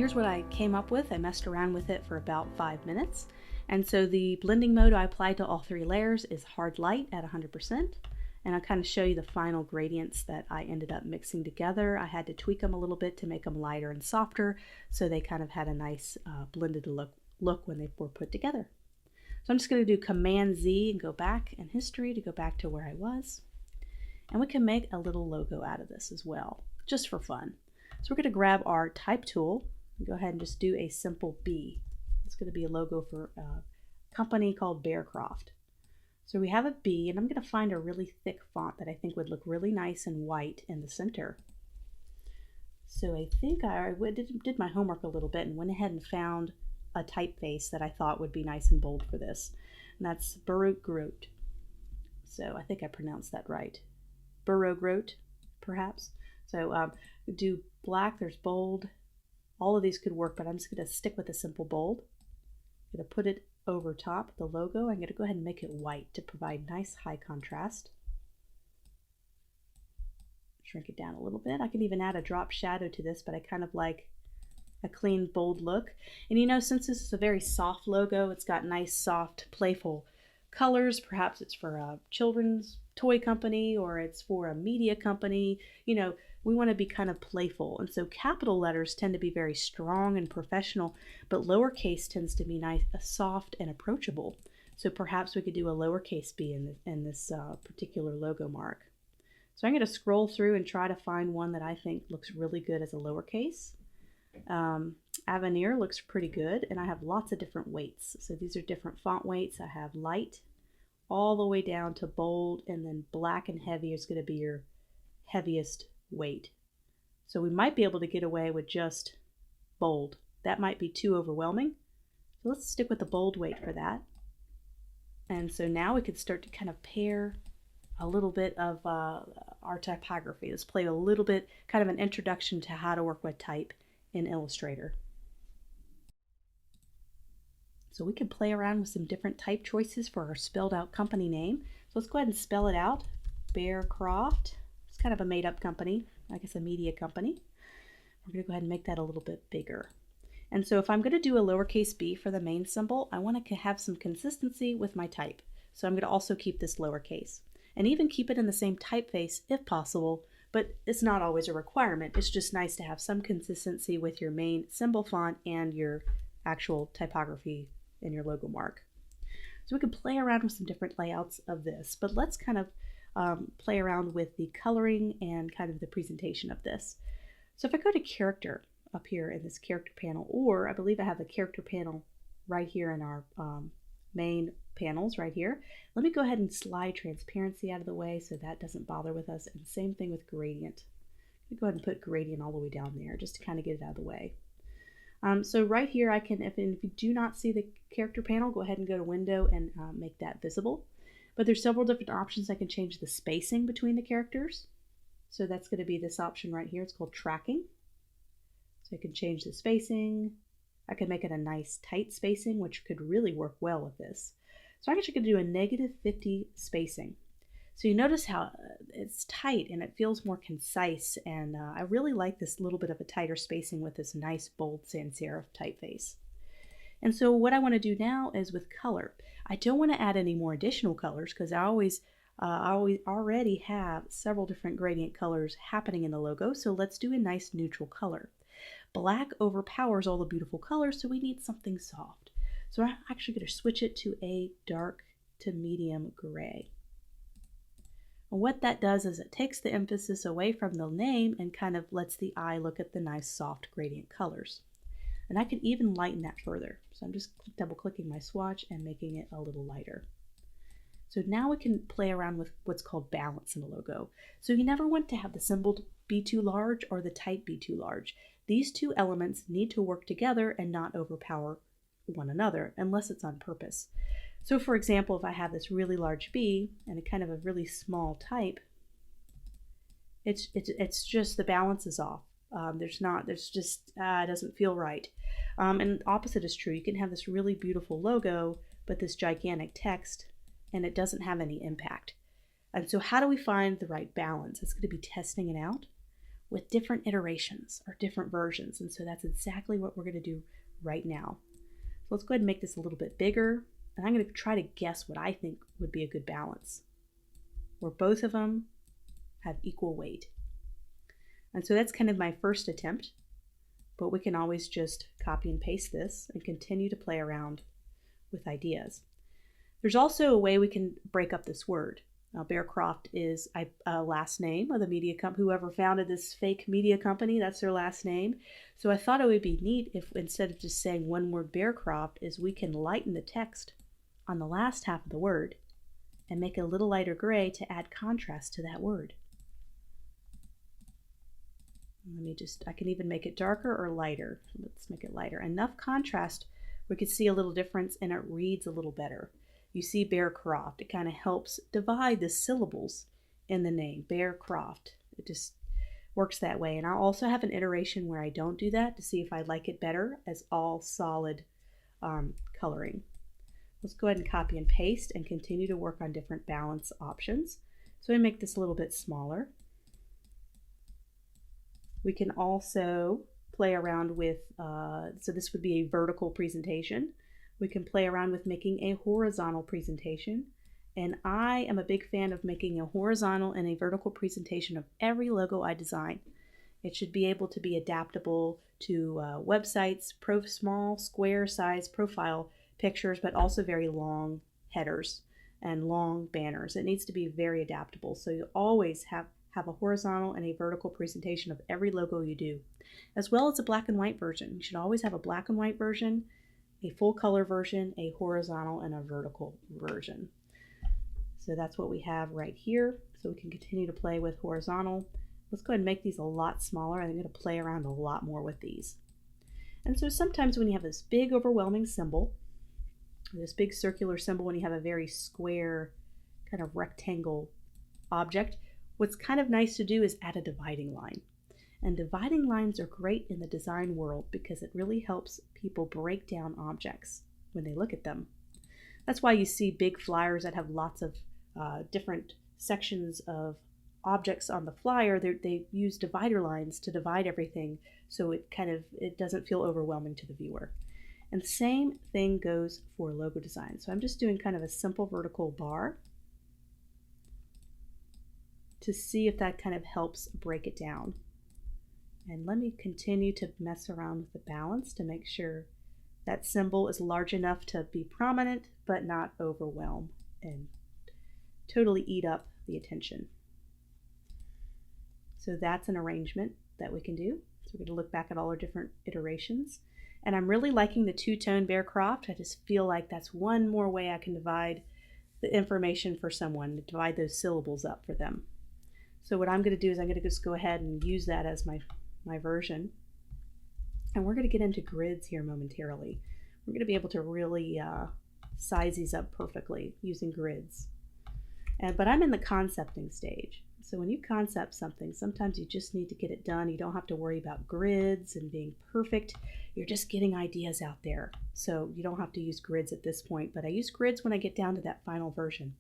here's what I came up with. I messed around with it for about 5 minutes. And so the blending mode I applied to all 3 layers is hard light at 100%. And I'll kind of show you the final gradients that I ended up mixing together. I had to tweak them a little bit to make them lighter and softer, so they kind of had a nice blended look when they were put together. So I'm just going to do Command Z and go back in history to go back to where I was. And we can make a little logo out of this as well, just for fun. So we're going to grab our type tool and go ahead and just do a simple B. It's going to be a logo for a company called Bearcroft. So we have a B, and I'm going to find a really thick font that I think would look really nice and white in the center. So I think I did my homework a little bit and went ahead and found a typeface that I thought would be nice and bold for this. And that's Bearcroft. So I think I pronounced that right. Bearcroft, perhaps. So do black, there's bold. All of these could work, but I'm just going to stick with a simple bold. I'm going to put it over top the logo. I'm going to go ahead and make it white to provide nice high contrast. Shrink it down a little bit. I can even add a drop shadow to this, but I kind of like a clean, bold look. And you know, since this is a very soft logo, it's got nice, soft, playful colors. Perhaps it's for a children's toy company or it's for a media company. You know, we want to be kind of playful. And so capital letters tend to be very strong and professional, but lowercase tends to be nice, soft and approachable. So perhaps we could do a lowercase b in this particular logo mark. So I'm going to scroll through and try to find one that I think looks really good as a lowercase. Avenir looks pretty good, and I have lots of different weights. So these are different font weights. I have light all the way down to bold, and then black and heavy is going to be your heaviest weight. So we might be able to get away with just bold. That might be too overwhelming. So let's stick with the bold weight for that. And so now we could start to kind of pair a little bit of our typography. Let's play a little bit, kind of an introduction to how to work with type in Illustrator. So we can play around with some different type choices for our spelled out company name. So let's go ahead and spell it out. Bearcroft. It's kind of a made up company, I guess a media company. We're going to go ahead and make that a little bit bigger. And so if I'm going to do a lowercase b for the main symbol, I want to have some consistency with my type. So I'm going to also keep this lowercase and even keep it in the same typeface if possible, but it's not always a requirement. It's just nice to have some consistency with your main symbol font and your actual typography in your logo mark. So we can play around with some different layouts of this, but let's kind of play around with the coloring and kind of the presentation of this. So if I go to character up here in this character panel, or I believe I have the character panel right here in our main panels right here. Let me go ahead and slide transparency out of the way so that doesn't bother with us. And same thing with gradient. Let me go ahead and put gradient all the way down there just to kind of get it out of the way. So right here I can, if you do not see the character panel, go ahead and go to window and make that visible. But there's several different options. I can change the spacing between the characters. So that's going to be this option right here. It's called tracking. So I can change the spacing. I can make it a nice tight spacing, which could really work well with this. So I'm actually going to do a -50 spacing. So you notice how it's tight and it feels more concise, and I really like this little bit of a tighter spacing with this nice bold sans serif typeface. And so what I want to do now is with color. I don't want to add any more additional colors because I already have several different gradient colors happening in the logo, so let's do a nice neutral color. Black overpowers all the beautiful colors, so we need something soft. So I'm actually going to switch it to a dark to medium gray. And what that does is it takes the emphasis away from the name and kind of lets the eye look at the nice soft gradient colors. And I can even lighten that further. So I'm just double clicking my swatch and making it a little lighter. So now we can play around with what's called balance in a logo. So you never want to have the symbol be too large or the type be too large. These two elements need to work together and not overpower one another unless it's on purpose. So for example, if I have this really large B and a kind of a really small type, it's just the balance is off. It doesn't feel right. And the opposite is true. You can have this really beautiful logo, but this gigantic text, and it doesn't have any impact. And so how do we find the right balance? It's going to be testing it out. with different iterations or different versions. And so that's exactly what we're going to do right now. So let's go ahead and make this a little bit bigger. And I'm going to try to guess what I think would be a good balance, where both of them have equal weight. And so that's kind of my first attempt, but we can always just copy and paste this and continue to play around with ideas. There's also a way we can break up this word. Now, Bearcroft is a last name of the media company. Whoever founded this fake media company, that's their last name. So I thought it would be neat if instead of just saying one word Bearcroft, is we can lighten the text on the last half of the word and make it a little lighter gray to add contrast to that word. I can even make it darker or lighter. Let's make it lighter. Enough contrast we could see a little difference and it reads a little better. You see Bearcroft, it kind of helps divide the syllables in the name, Bearcroft. It just works that way. And I'll also have an iteration where I don't do that to see if I like it better as all solid coloring. Let's go ahead and copy and paste and continue to work on different balance options. So I make this a little bit smaller. We can also play around with, so this would be a vertical presentation. We can play around with making a horizontal presentation. And I am a big fan of making a horizontal and a vertical presentation of every logo I design. It should be able to be adaptable to websites, small square size profile pictures, but also very long headers and long banners. It needs to be very adaptable. So you always have a horizontal and a vertical presentation of every logo you do, as well as a black and white version. You should always have a black and white version, a full color version, a horizontal, and a vertical version. So that's what we have right here. So we can continue to play with horizontal. Let's go ahead and make these a lot smaller. I'm going to play around a lot more with these. And so sometimes when you have this big overwhelming symbol, this big circular symbol, when you have a very square kind of rectangle object, what's kind of nice to do is add a dividing line. And dividing lines are great in the design world because it really helps people break down objects when they look at them. That's why you see big flyers that have lots of different sections of objects on the flyer. They use divider lines to divide everything so it doesn't feel overwhelming to the viewer. And the same thing goes for logo design. So I'm just doing kind of a simple vertical bar to see if that kind of helps break it down. And let me continue to mess around with the balance to make sure that symbol is large enough to be prominent but not overwhelm and totally eat up the attention. So that's an arrangement that we can do. So we're going to look back at all our different iterations. And I'm really liking the two-tone Bearcroft. I just feel like that's one more way I can divide the information for someone, to divide those syllables up for them. So what I'm going to do is I'm going to just go ahead and use that as my version. And we're going to get into grids here momentarily. We're going to be able to really size these up perfectly using grids. But I'm in the concepting stage. So when you concept something, sometimes you just need to get it done. You don't have to worry about grids and being perfect. You're just getting ideas out there. So you don't have to use grids at this point, but I use grids when I get down to that final version.